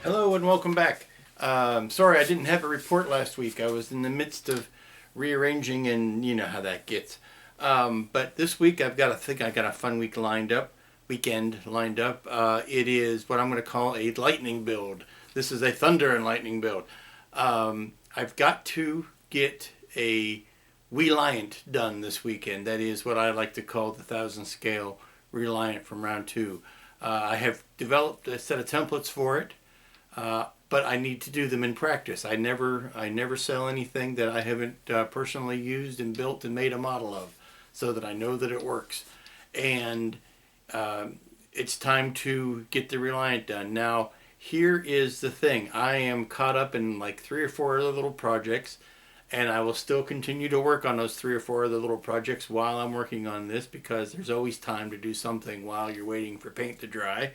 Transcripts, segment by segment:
Hello and welcome back. Sorry I didn't have a report last week. I was in the midst of rearranging and you know how that gets. But this week I think I got a fun weekend lined up. It is what I'm going to call a lightning build. This is a thunder and lightning build. I've got to get a Wee-liant done this weekend. That is what I like to call the 1,000 scale Reliant from round two. I have developed a set of templates for it. But I need to do them in practice. I never sell anything that I haven't personally used and built and made a model of, so that I know that it works. And it's time to get the Reliant done. Now, here is the thing. I am caught up in like 3 or 4 other little projects, and I will still continue to work on those 3 or 4 other little projects while I'm working on this, because there's always time to do something while you're waiting for paint to dry.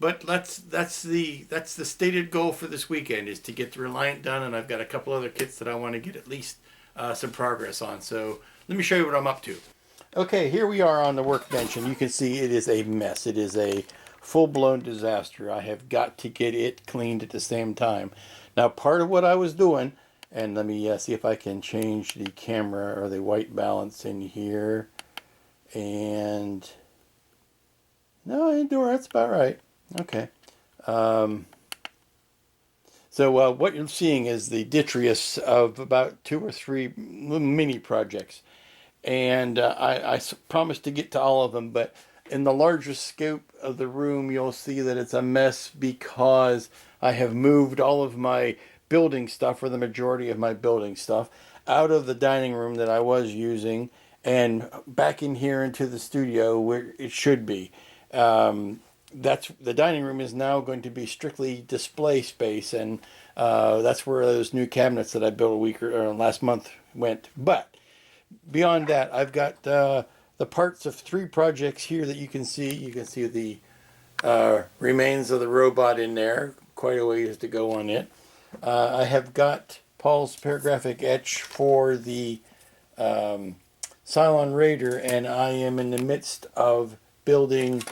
But that's the stated goal for this weekend, is to get the Reliant done, and I've got a couple other kits that I want to get at least some progress on. So let me show you what I'm up to. Okay, here we are on the workbench, and you can see it is a mess. It is a full-blown disaster. I have got to get it cleaned at the same time. Now, part of what I was doing, and let me see if I can change the camera or the white balance in here. And no, I ain't doing that's about right. Okay. So what you're seeing is the detritus of about 2 or 3 mini projects. And I promised to get to all of them, but in the larger scope of the room, you'll see that it's a mess because I have moved all of my building stuff, or the majority of my building stuff, out of the dining room that I was using and back in here into the studio where it should be. That's the dining room is now going to be strictly display space, and that's where those new cabinets that I built a week or last month went. But beyond that, I've got the parts of 3 projects here that you can see. You can see the remains of the robot in there. Quite a ways to go on it. I have got Paul's paragraphic etch for the Cylon Raider, and I am in the midst of building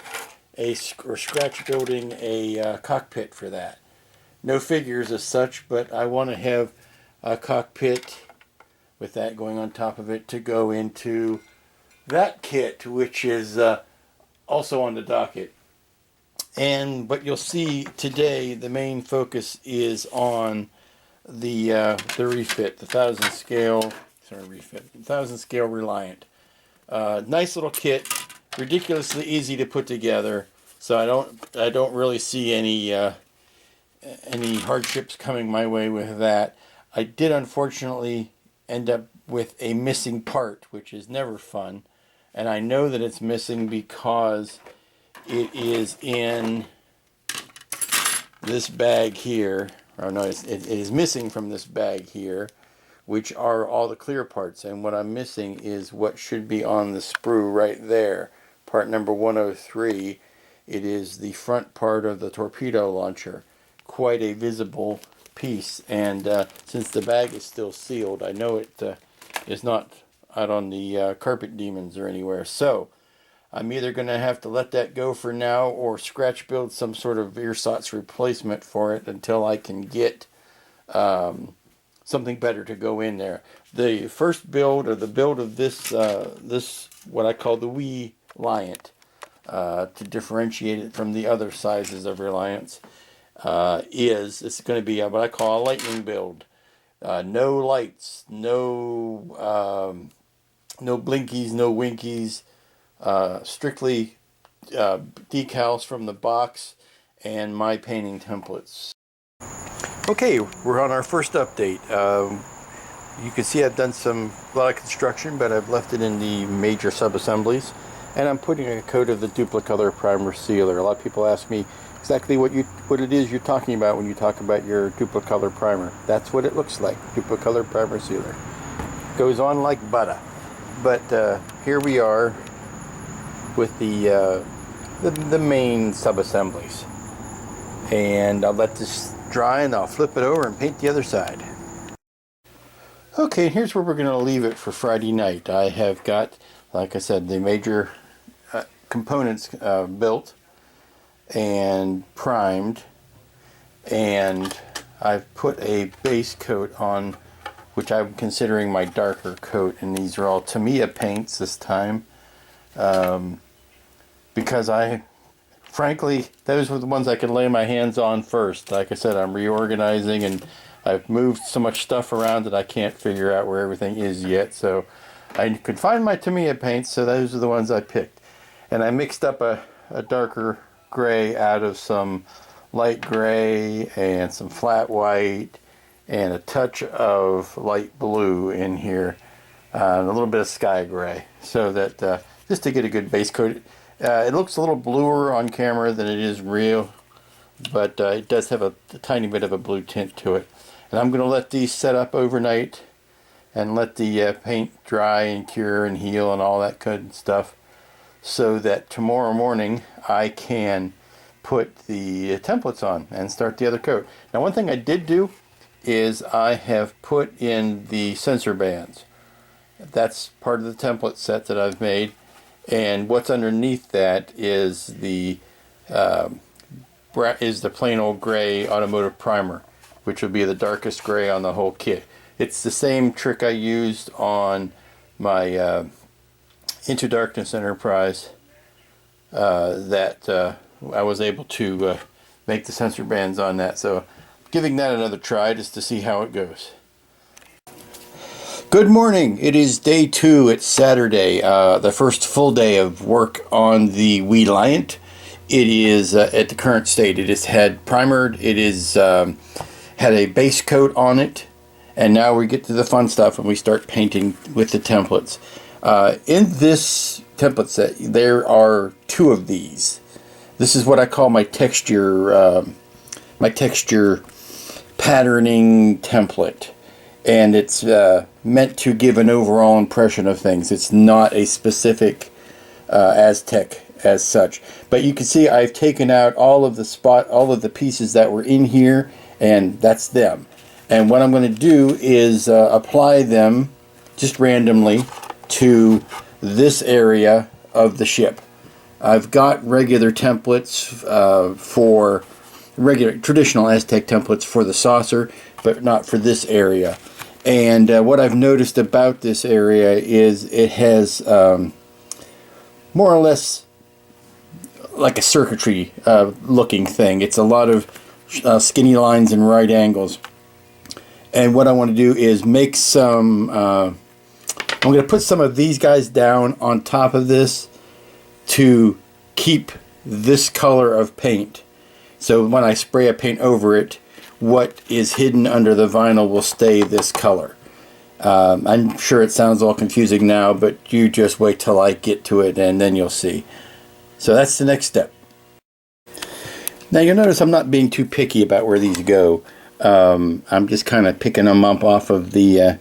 scratch building a cockpit for that. No figures as such, but I want to have a cockpit with that going on top of it to go into that kit, which is also on the docket. But you'll see today the main focus is on the refit, the 1,000 scale. Sorry, refit, 1,000 scale Reliant. Nice little kit. Ridiculously easy to put together, so I don't really see any hardships coming my way with that. I did unfortunately end up with a missing part, which is never fun, and I know that it's missing because it is in this bag here. Or no, it is missing from this bag here, which are all the clear parts, and what I'm missing is what should be on the sprue right there. Part number 103, it is the front part of the torpedo launcher. Quite a visible piece, and since the bag is still sealed, I know it is not out on the carpet demons or anywhere. So I'm either going to have to let that go for now, or scratch build some sort of ersatz replacement for it until I can get something better to go in there. The first build, or the build of this what I call the Wee-liant, to differentiate it from the other sizes of Reliants, it's going to be what I call a lightning build. No lights, no blinkies, no winkies, strictly decals from the box and my painting templates. Okay, we're on our first update. You can see I've done a lot of construction, but I've left it in the major sub-assemblies, and I'm putting a coat of the Duplicolor primer sealer. A lot of people ask me exactly what it is you're talking about when you talk about your Duplicolor primer. That's what it looks like, Duplicolor primer sealer. Goes on like butter. But here we are with the main sub-assemblies, and I'll let this dry and I'll flip it over and paint the other side. Okay, here's where we're going to leave it for Friday night. I have got, like I said, the major components built and primed, and I've put a base coat on, which I'm considering my darker coat, and these are all Tamiya Paints this time, because frankly, those were the ones I could lay my hands on first. Like I said, I'm reorganizing, and I've moved so much stuff around that I can't figure out where everything is yet, so I could find my Tamiya Paints, so those are the ones I picked. And I mixed up a darker gray out of some light gray and some flat white and a touch of light blue in here, and a little bit of sky gray, so that just to get a good base coat. It looks a little bluer on camera than it is real, but it does have a tiny bit of a blue tint to it. And I'm going to let these set up overnight and let the paint dry and cure and heal and all that good stuff, so that tomorrow morning I can put the templates on and start the other coat. Now, one thing I did do is I have put in the sensor bands. That's part of the template set that I've made, and what's underneath that is the plain old gray automotive primer, which will be the darkest gray on the whole kit. It's the same trick I used on my Into Darkness Enterprise that I was able to make the sensor bands on that. So giving that another try just to see how it goes. Good morning. It is day 2. It's Saturday, the first full day of work on the Wee-liant. It is at the current state. It is had primered. It is had a base coat on it, and now we get to the fun stuff and we start painting with the templates. In this template set, there are 2 of these. This is what I call my texture patterning template, and it's meant to give an overall impression of things. It's not a specific Aztec as such, but you can see I've taken out all of the pieces that were in here, and that's them. And what I'm going to do is apply them just randomly to this area of the ship. I've got regular templates for regular traditional Aztec templates for the saucer, but not for this area. And what I've noticed about this area is it has more or less like a circuitry looking thing. It's a lot of skinny lines and right angles. And what I want to do is make some I'm going to put some of these guys down on top of this to keep this color of paint. So when I spray a paint over it, what is hidden under the vinyl will stay this color. I'm sure it sounds all confusing now, but you just wait till I get to it and then you'll see. So that's the next step. Now you'll notice I'm not being too picky about where these go. I'm just kind of picking them up off of the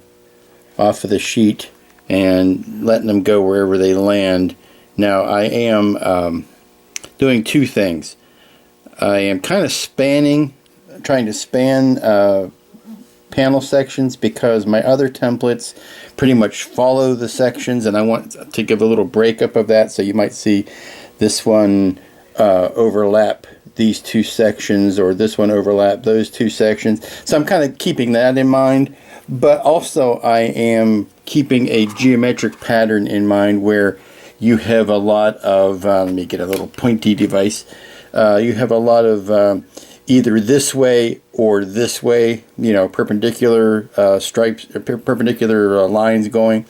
sheet and letting them go wherever they land. Now I am doing 2 things. I am kind of trying to span panel sections, because my other templates pretty much follow the sections, and I want to give a little breakup of that. So you might see this one overlap these 2 sections, or this one overlap those 2 sections. So I'm kind of keeping that in mind, but also I am keeping a geometric pattern in mind where you have a lot of, let me get a little pointy device, you have a lot of either this way or this way, you know, perpendicular stripes, perpendicular lines going.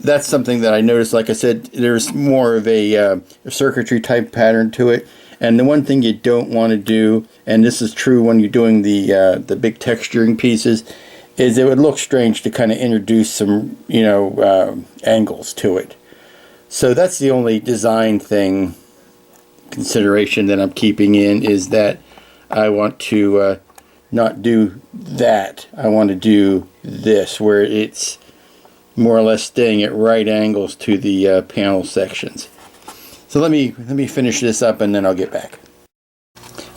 That's something that I noticed. Like I said, there's more of a circuitry type pattern to it. And the one thing you don't want to do, and this is true when you're doing the big texturing pieces, is it would look strange to kind of introduce some, you know, angles to it. So that's the only design consideration that I'm keeping in, is that I want to not do that. I want to do this, where it's more or less staying at right angles to the panel sections. So let me finish this up and then I'll get back.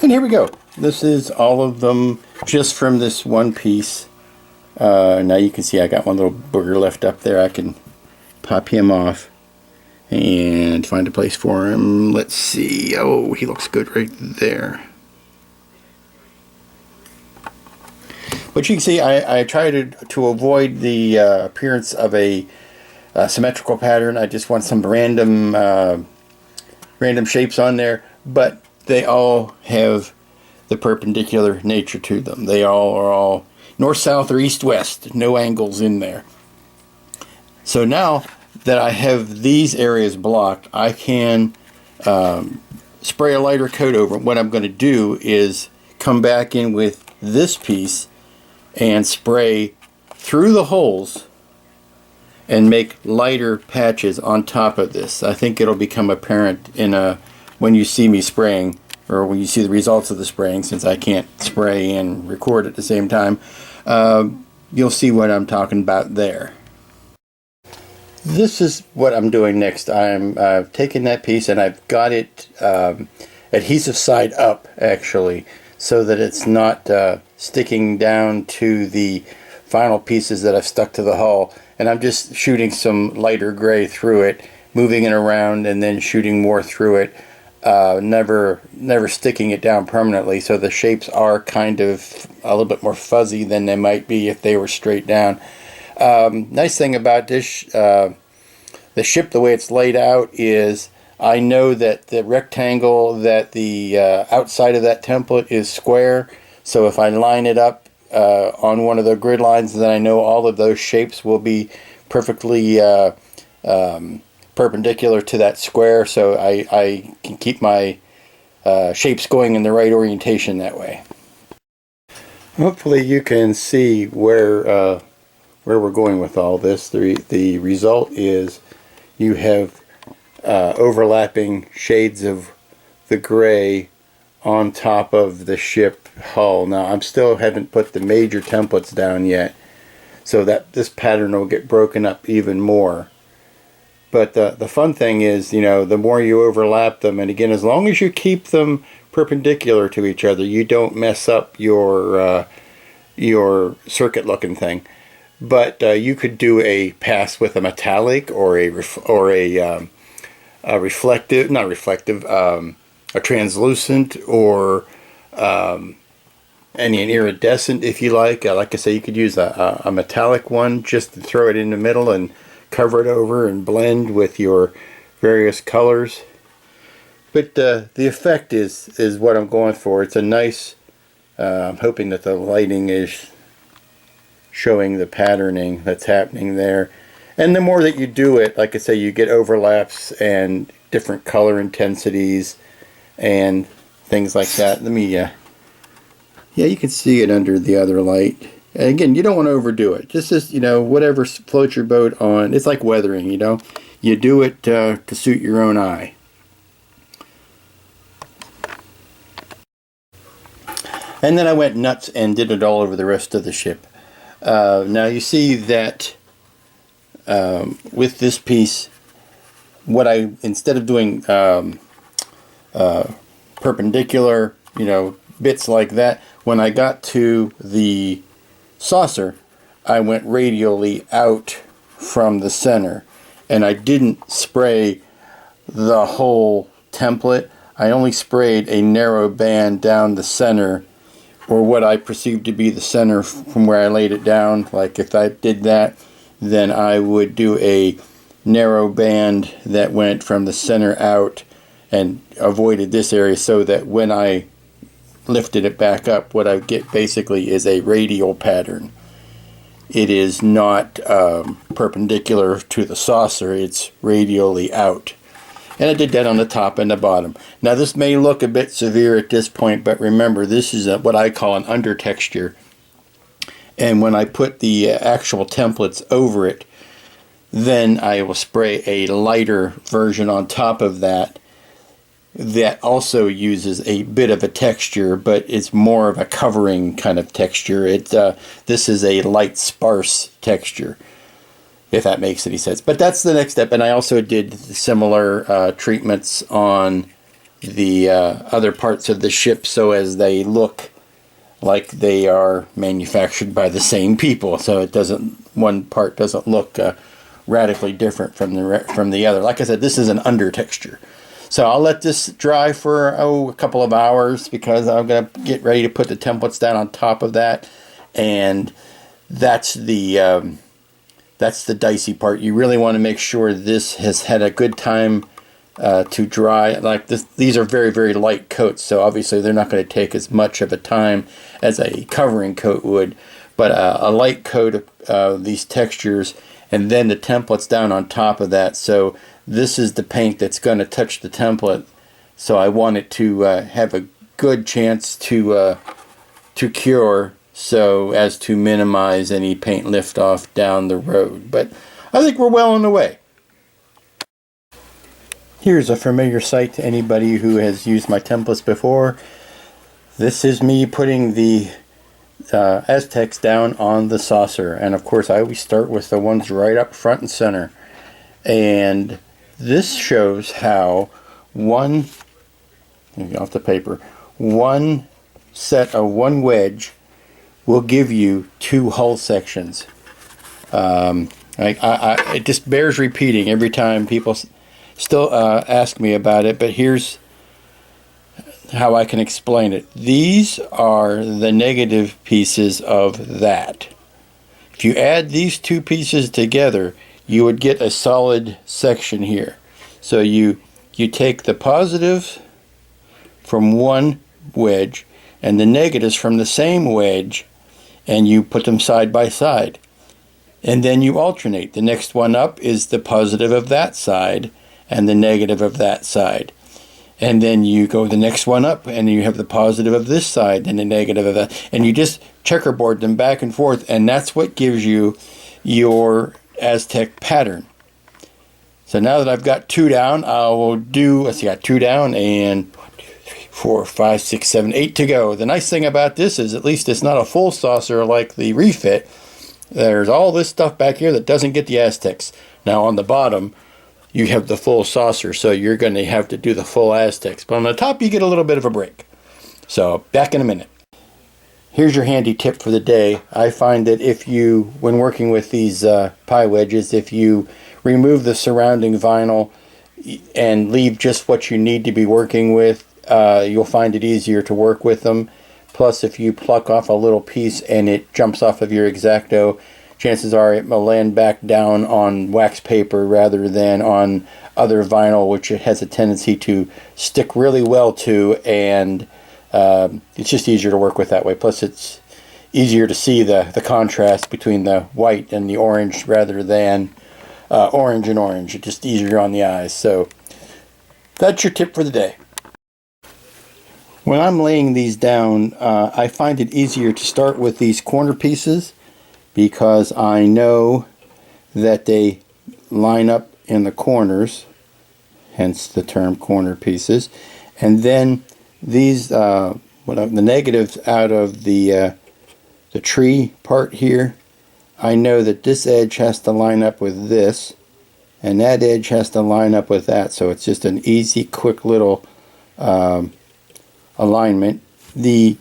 And here we go. This is all of them just from this one piece. Now you can see I got one little booger left up there. I can pop him off and find a place for him. Let's see. Oh, he looks good right there. But you can see I try to avoid the appearance of a symmetrical pattern. I just want some random shapes on there, but they all have the perpendicular nature to them. They all are all north, south, or east, west. No angles in there. So now that I have these areas blocked, I can spray a lighter coat over. What I'm going to do is come back in with this piece and spray through the holes and make lighter patches on top of this. I think it'll become apparent when you see me spraying, or when you see the results of the spraying, since I can't spray and record at the same time. You'll see what I'm talking about there. This is what I'm doing next. I'm taking that piece and I've got it adhesive side up, actually, so that it's not sticking down to the final pieces that I've stuck to the hull. And I'm just shooting some lighter gray through it, moving it around and then shooting more through it, never sticking it down permanently. So the shapes are kind of a little bit more fuzzy than they might be if they were straight down. Nice thing about this, the ship, the way it's laid out, is I know that the rectangle, that the outside of that template is square. So if I line it up on one of the grid lines, then I know all of those shapes will be perfectly perpendicular to that square. So I can keep my shapes going in the right orientation that way. Hopefully you can see where we're going with all this. The result is you have overlapping shades of the gray on top of the ship hull. Now I still haven't put the major templates down yet, so that this pattern will get broken up even more. But the fun thing is, the more you overlap them, and again, as long as you keep them perpendicular to each other, you don't mess up your circuit looking thing. But you could do a pass with a metallic or a reflective, not reflective, a translucent, or an iridescent if you like. Like I say, you could use a metallic one just to throw it in the middle and cover it over and blend with your various colors. But the effect is what I'm going for. It's a nice, I'm hoping that the lighting is showing the patterning that's happening there. And the more that you do it, like I say, you get overlaps and different color intensities and things like that. Let me, yeah, you can see it under the other light. And again, you don't want to overdo it. Just as, whatever floats your boat on. It's like weathering, You do it to suit your own eye. And then I went nuts and did it all over the rest of the ship. Now you see that with this piece, instead of doing perpendicular, bits like that, when I got to the saucer, I went radially out from the center, and I didn't spray the whole template. I only sprayed a narrow band down the center, or what I perceived to be the center from where I laid it down. Like if I did that, then I would do a narrow band that went from the center out and avoided this area, so that when I lifted it back up, what I get basically is a radial pattern. It is not perpendicular to the saucer, it's radially out. And I did that on the top and the bottom. Now this may look a bit severe at this point, but remember, this is what I call an under texture. And when I put the actual templates over it, then I will spray a lighter version on top of that also uses a bit of a texture, but it's more of a covering kind of texture. This is a light sparse texture, if that makes any sense. But that's the next step. And I also did similar treatments on the other parts of the ship, so as they look like they are manufactured by the same people, so one part doesn't look radically different from the other. Like I said, this is an under texture. So I'll let this dry for a couple of hours, because I'm going to get ready to put the templates down on top of that. and that's the dicey part. You really want to make sure this has had a good time to dry. Like this, these are very, very light coats, so obviously they're not going to take as much of a time as a covering coat would. But a light coat of these textures, and then the template's down on top of that. So this is the paint that's going to touch the template. So I want it to have a good chance to cure, so as to minimize any paint lift-off down the road. But I think we're well on the way. Here's a familiar sight to anybody who has used my templates before. This is me putting the Aztecs down on the saucer, and of course I always start with the ones right up front and center. And this shows how one off the paper, one set of one wedge will give you two hull sections. It just bears repeating every time people still ask me about it, but here's how I can explain it. These are the negative pieces of that. If you add these two pieces together, you would get a solid section here. So you take the positives from one wedge and the negatives from the same wedge, and you put them side by side. And then you alternate. The next one up is the positive of that side and the negative of that side. And then you go the next one up, and you have the positive of this side and the negative of that. And you just checkerboard them back and forth, and that's what gives you your Aztec pattern. So now that I've got two down, I will do, let's see, I got two down, and 1, 2, 3, 4, 5, 6, 7, 8 to go. The nice thing about this is at least it's not a full saucer like the refit. There's all this stuff back here that doesn't get the Aztecs. Now on the bottom, you have the full saucer, so you're going to have to do the full Aztecs. But on the top, you get a little bit of a break. So, back in a minute. Here's your handy tip for the day. I find that if you, when working with these pie wedges, if you remove the surrounding vinyl and leave just what you need to be working with, you'll find it easier to work with them. Plus, if you pluck off a little piece and it jumps off of your X-Acto, chances are it will land back down on wax paper rather than on other vinyl, which it has a tendency to stick really well to, and it's just easier to work with that way. Plus it's easier to see the contrast between the white and the orange rather than orange and orange. It's just easier on the eyes. So that's your tip for the day. When I'm laying these down, I find it easier to start with these corner pieces, because I know that they line up in the corners, hence the term corner pieces. And then these, the negatives out of the tree part here, I know that this edge has to line up with this, and that edge has to line up with that. So it's just an easy, quick little alignment. The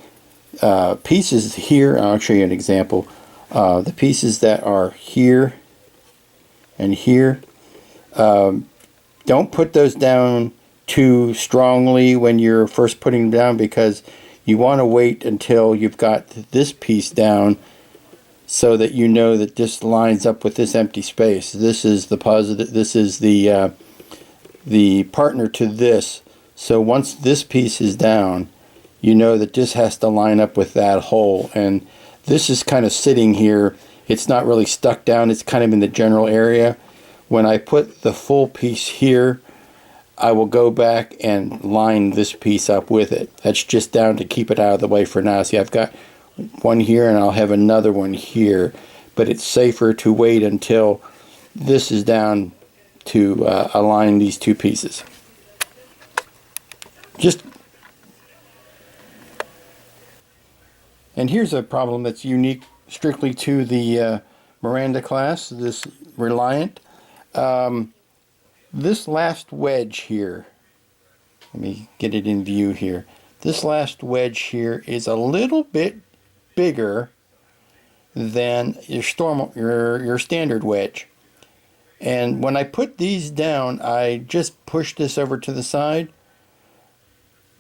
pieces here, I'll show you an example. The pieces that are here and here, don't put those down too strongly when you're first putting them down, because you want to wait until you've got this piece down so that you know that this lines up with this empty space. This is the positive, this is the partner to this. So once this piece is down, you know that this has to line up with that hole, and this is kind of sitting here. It's not really stuck down. It's kind of in the general area. When I put the full piece here, I will go back and line this piece up with it. That's just down to keep it out of the way for now. See, I've got one here and I'll have another one here. But it's safer to wait until this is down to align these two pieces. And here's a problem that's unique strictly to the Miranda class, this Reliant. This last wedge here, let me get it in view here. This last wedge here is a little bit bigger than your standard wedge. And when I put these down, I just push this over to the side.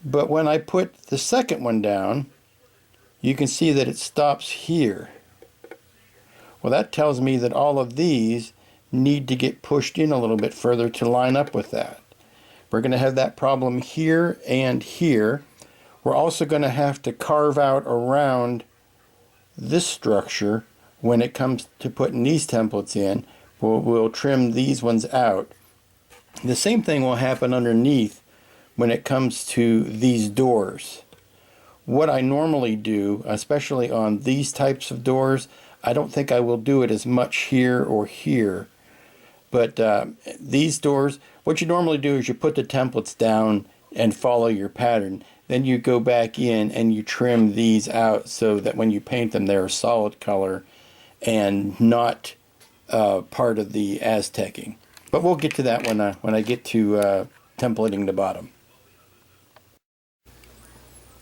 But when I put the second one down, you can see that it stops here. Well, that tells me that all of these need to get pushed in a little bit further to line up with that. We're going to have that problem here and here. We're also going to have to carve out around this structure when it comes to putting these templates in. We'll trim these ones out. The same thing will happen underneath when it comes to these doors. What I normally do, especially on these types of doors, I don't think I will do it as much here or here. But these doors, what you normally do is you put the templates down and follow your pattern. Then you go back in and you trim these out so that when you paint them, they're a solid color and not part of the Aztecing. But we'll get to that when I get to templating the bottom.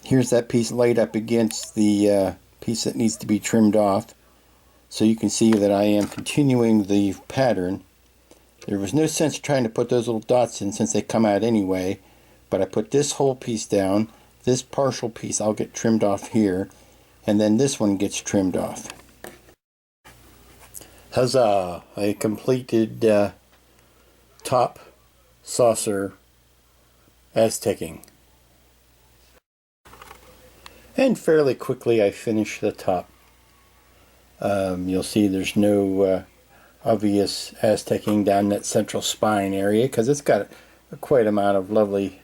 Here's that piece laid up against the piece that needs to be trimmed off. So you can see that I am continuing the pattern. There was no sense trying to put those little dots in since they come out anyway. But I put this whole piece down. This partial piece I'll get trimmed off here. And then this one gets trimmed off. Huzzah! I completed top saucer Aztecing. And fairly quickly I finished the top. You'll see there's no obvious Aztecing down that central spine area because it's got quite an amount of lovely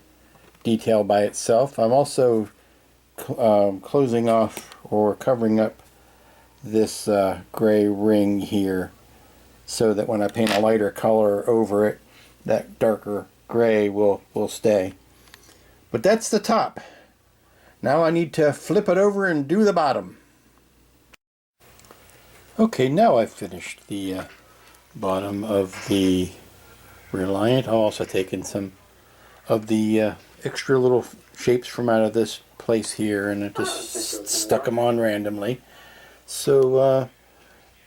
detail by itself. I'm also closing off or covering up this gray ring here so that when I paint a lighter color over it, that darker gray will stay. But that's the top. Now I need to flip it over and do the bottom. Okay, now I've finished the bottom of the Reliant. I've also taken some of the extra little shapes from out of this place here and I just stuck them on randomly. So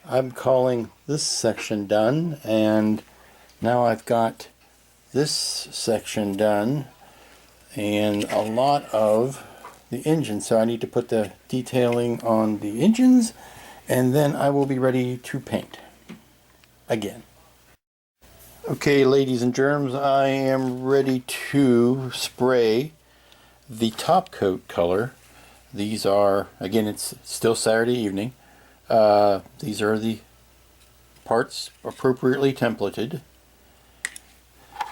I'm calling this section done, and now I've got this section done and a lot of the engine. So I need to put the detailing on the engines and then I will be ready to paint again. Okay, ladies and germs, I am ready to spray the top coat color. These are, again, it's still Saturday evening. These are the parts appropriately templated.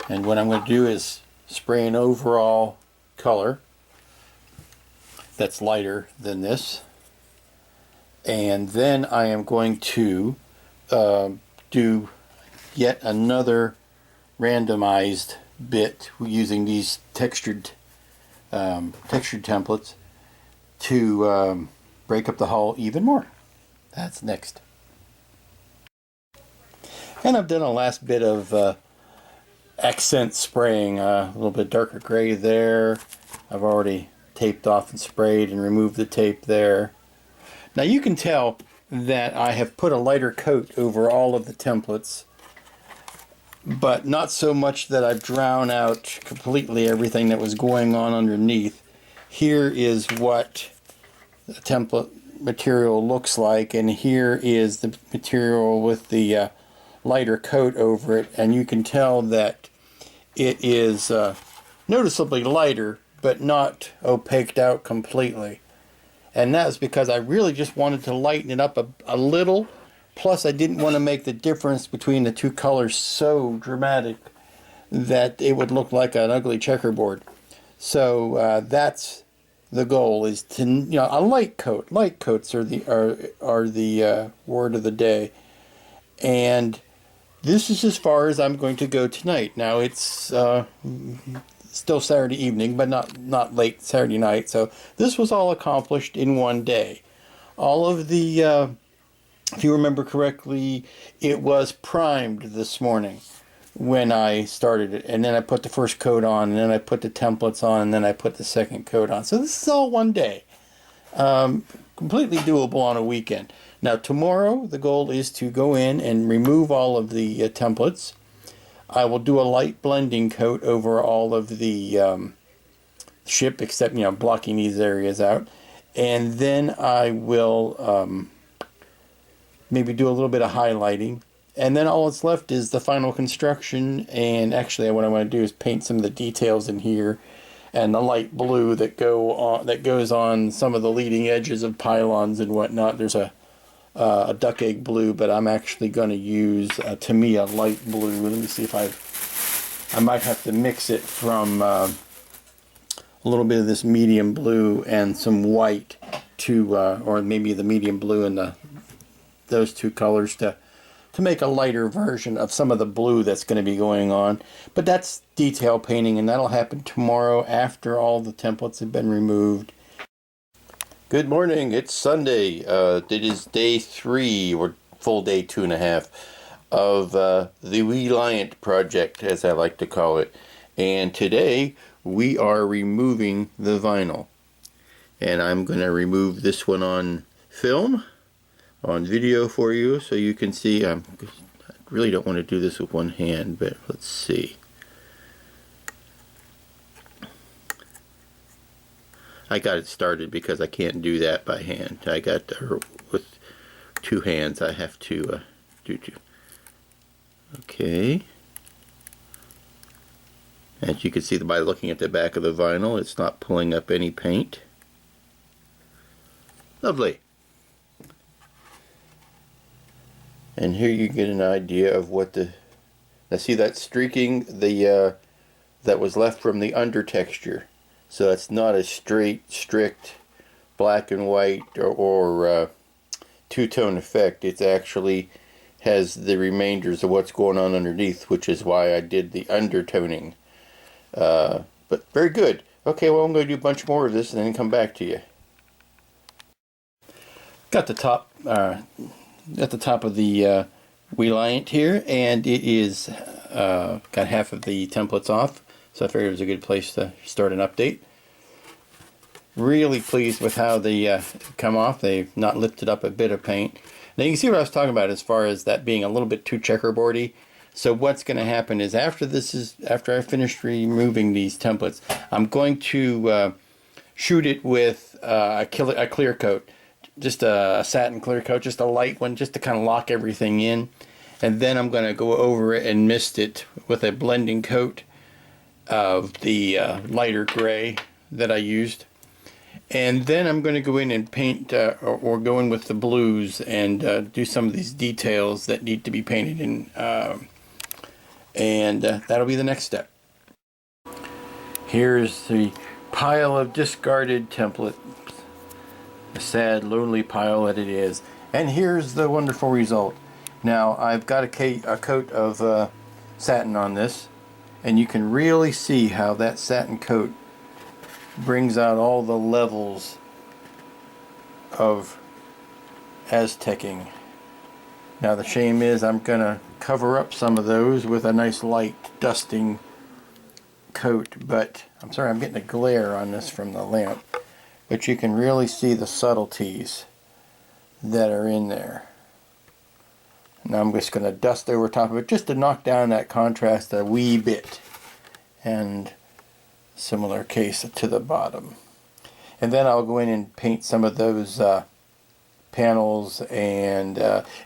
And what I'm going to do is spray an overall color that's lighter than this. And then I am going to do yet another randomized bit using these textured templates to break up the hull even more. That's next. And I've done a last bit of accent spraying, a little bit darker gray there. I've already taped off and sprayed and removed the tape there. Now you can tell that I have put a lighter coat over all of the templates, but not so much that I've drowned out completely everything that was going on underneath. Here is what the template material looks like, and here is the material with the lighter coat over it, and you can tell that it is noticeably lighter but not opaqued out completely. And that's because I really just wanted to lighten it up a little, plus I didn't want to make the difference between the two colors so dramatic that it would look like an ugly checkerboard. So that's the goal, is to, a light coat. Light coats are the word of the day. And this is as far as I'm going to go tonight. Now it's still Saturday evening, but not late Saturday night. So this was all accomplished in one day. All of the, if you remember correctly, it was primed this morning when I started it, and then I put the first coat on, and then I put the templates on, and then I put the second coat on. So this is all one day. Completely doable on a weekend. Now tomorrow the goal is to go in and remove all of the templates. I will do a light blending coat over all of the ship, except blocking these areas out, and then I will maybe do a little bit of highlighting, and then all that's left is the final construction. And actually what I want to do is paint some of the details in here, and the light blue that goes on some of the leading edges of pylons and whatnot. There's a duck egg blue, but I'm actually going to use a Tamiya light blue. Let me see if I might have to mix it from a little bit of this medium blue and some white to, or maybe the medium blue and those two colors to make a lighter version of some of the blue that's going to be going on. But that's detail painting, and that'll happen tomorrow after all the templates have been removed. Good morning, it's Sunday. It is day 3, or full day 2.5, of the Wee-liant project, as I like to call it. And today we are removing the vinyl. And I'm going to remove this one on film, on video for you, so you can see. I really don't want to do this with one hand, but let's see. I got it started because I can't do that by hand. I got with 2 hands. I have to do 2. Okay. As you can see by looking at the back of the vinyl, it's not pulling up any paint. Lovely. And here you get an idea of what now see that streaking, that was left from the under texture. So it's not a straight, strict black and white or two-tone effect. It actually has the remainders of what's going on underneath, which is why I did the undertoning. But very good. Okay, well, I'm going to do a bunch more of this and then come back to you. Got the top of the Reliant here, and it is got half of the templates off, so I figured it was a good place to start an update. Really pleased with how they come off. They've not lifted up a bit of paint. Now you can see what I was talking about as far as that being a little bit too checkerboardy. So what's going to happen is after I finish removing these templates, I'm going to shoot it with a clear coat. Just a satin clear coat, just a light one, just to kind of lock everything in. And then I'm going to go over it and mist it with a blending coat of the lighter gray that I used. And then I'm going to go in and paint, or go in with the blues and do some of these details that need to be painted in. And that'll be the next step. Here's the pile of discarded templates. A sad, lonely pile that it is. And here's the wonderful result. Now I've got a coat of satin on this, and you can really see how that satin coat brings out all the levels of Aztecing. Now the shame is I'm going to cover up some of those with a nice light dusting coat, but I'm sorry, I'm getting a glare on this from the lamp. But you can really see the subtleties that are in there. Now I'm just going to dust over top of it just to knock down that contrast a wee bit. And similar case to the bottom. And then I'll go in and paint some of those panels. And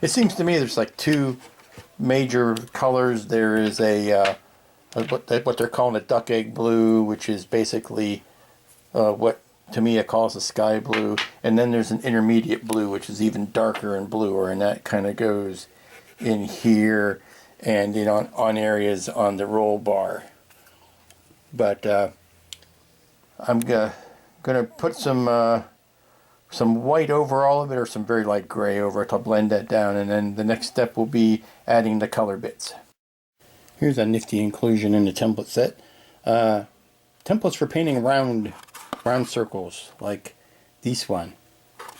it seems to me there's like 2 major colors. There is what they're calling a duck egg blue, which is basically what Tamiya calls a sky blue, and then there's an intermediate blue, which is even darker and bluer, and that kind of goes in here and on areas on the roll bar. But I'm gonna put some white over all of it, or some very light gray over it to blend that down, and then the next step will be adding the color bits. Here's a nifty inclusion in the template set. Templates for painting round circles, like this one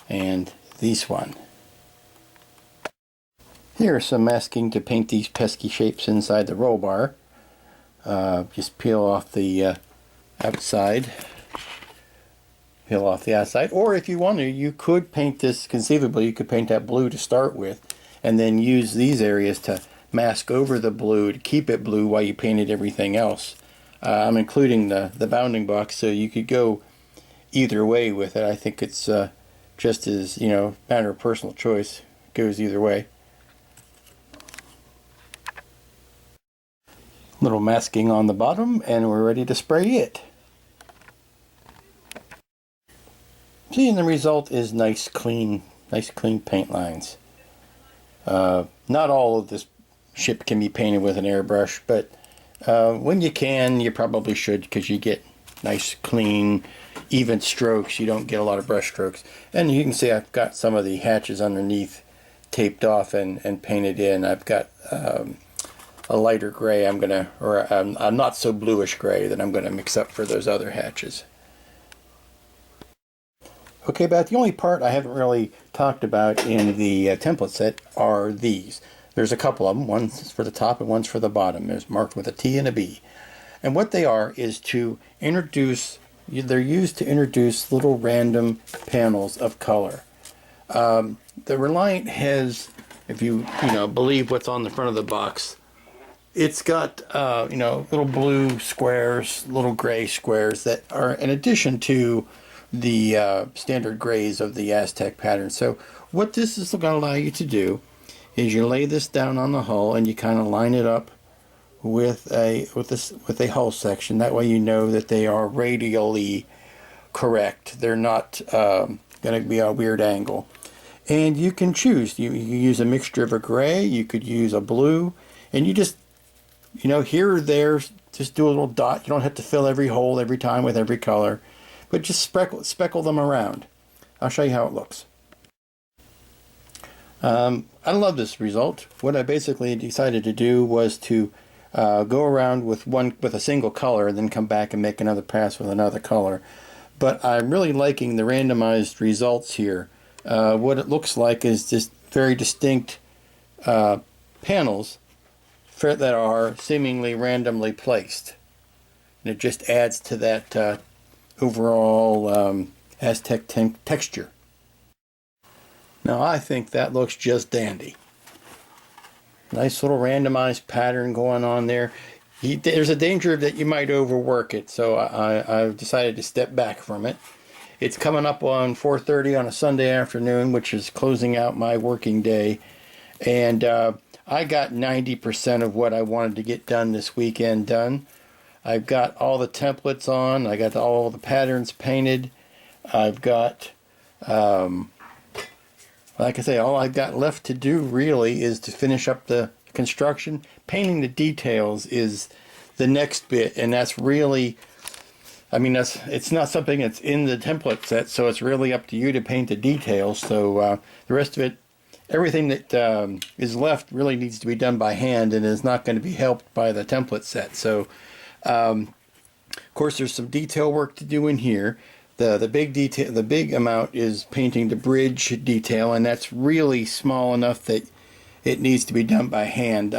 and this one. Here are some masking to paint these pesky shapes inside the roll bar. Just peel off the outside. Peel off the outside, or if you want to, you could paint this, conceivably you could paint that blue to start with, and then use these areas to mask over the blue to keep it blue while you painted everything else. I'm including the bounding box, so you could go either way with it. I think it's just as, you know, matter of personal choice. It goes either way. Little masking on the bottom, and we're ready to spray it. See, and the result is nice clean paint lines. Not all of this ship can be painted with an airbrush, but when you can, you probably should, because you get nice, clean, even strokes. You don't get a lot of brush strokes. And you can see I've got some of the hatches underneath taped off and painted in. I've got a lighter gray or a not so bluish gray that I'm gonna mix up for those other hatches. Okay, Beth, the only part I haven't really talked about in the template set are these. There's a couple of them. One's for the top and one's for the bottom. There's marked with a T and a B. And what they are is to introduce, they're used to introduce little random panels of color. The Reliant has, if you believe what's on the front of the box, it's got little blue squares, little gray squares that are in addition to the standard grays of the Aztec pattern. So what this is going to allow you to do is you lay this down on the hull and you kind of line it up with a hull section. That way you know that they are radially correct. They're not going to be a weird angle. And you can choose. You use a mixture of a gray, you could use a blue, and you just, here or there, just do a little dot. You don't have to fill every hole every time with every color, but just speckle them around. I'll show you how it looks. I love this result. What I basically decided to do was to go around with a single color and then come back and make another pass with another color. But I'm really liking the randomized results here. What it looks like is just very distinct panels that are seemingly randomly placed. And it just adds to that overall Aztec texture. Now I think that looks just dandy. Nice little randomized pattern going on there. There's a danger that you might overwork it, so I've decided to step back from it. It's coming up on 4:30 on a Sunday afternoon, which is closing out my working day. And I got 90% of what I wanted to get done this weekend done. I've got all the templates on. I got all the patterns painted. I've got, like I say, all I've got left to do really is to finish up the construction. Painting the details is the next bit, and that's really, it's not something that's in the template set, so it's really up to you to paint the details. So the rest of it, everything that is left really needs to be done by hand and is not going to be helped by the template set. So of course there's some detail work to do in here. The big amount is painting the bridge detail, and that's really small enough that it needs to be done by hand.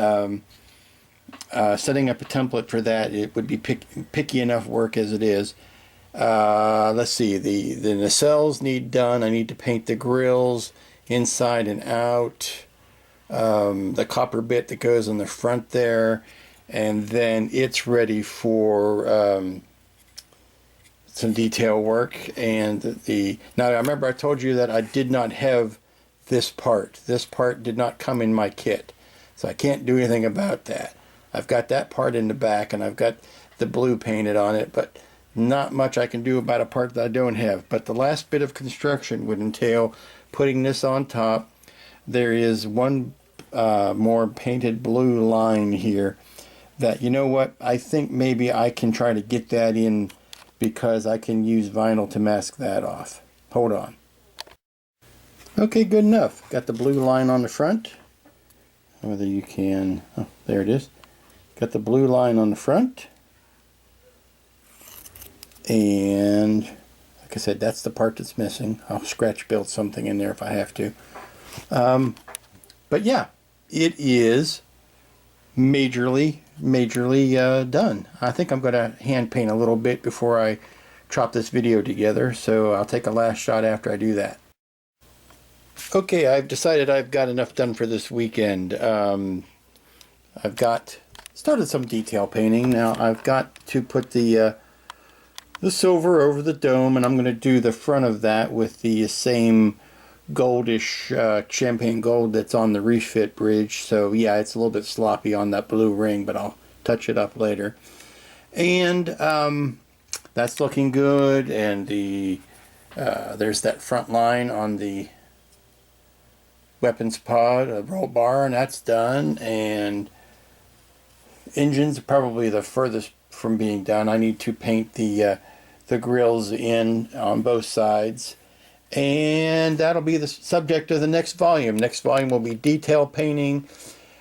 Setting up a template for that, it would be picky enough work as it is. Let's see, the nacelles need done. I need to paint the grills inside and out, the copper bit that goes in the front there, and then it's ready for some detail work. And now I remember I told you that I did not have this part. This part did not come in my kit, so I can't do anything about that. I've got that part in the back, and I've got the blue painted on it, but not much I can do about a part that I don't have. But the last bit of construction would entail putting this on top. There is one more painted blue line here that, you know what, I think maybe I can try to get that in, because I can use vinyl to mask that off. Hold on. Okay, good enough. Got the blue line on the front. Whether you can, oh, there it is. Got the blue line on the front. And like I said, that's the part that's missing. I'll scratch build something in there if I have to. But yeah, it is majorly done. I think I'm going to hand paint a little bit before I chop this video together, so I'll take a last shot after I do that. Okay, I've decided I've got enough done for this weekend. I've started some detail painting. Now I've got to put the the silver over the dome, and I'm going to do the front of that with the same goldish champagne gold that's on the refit bridge. So yeah, it's a little bit sloppy on that blue ring, but I'll touch it up later. And that's looking good. And there's that front line on the weapons pod, a roll bar, and that's done. And engines are probably the furthest from being done. I need to paint the grills in on both sides. And that'll be the subject of the next volume. Next volume will be detail painting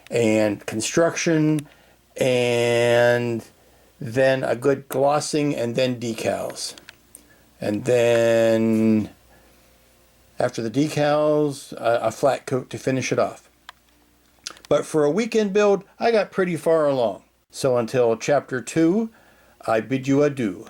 and construction, and then a good glossing, and then decals. And then after the decals, a flat coat to finish it off. But for a weekend build, I got pretty far along. So until chapter 2, I bid you adieu.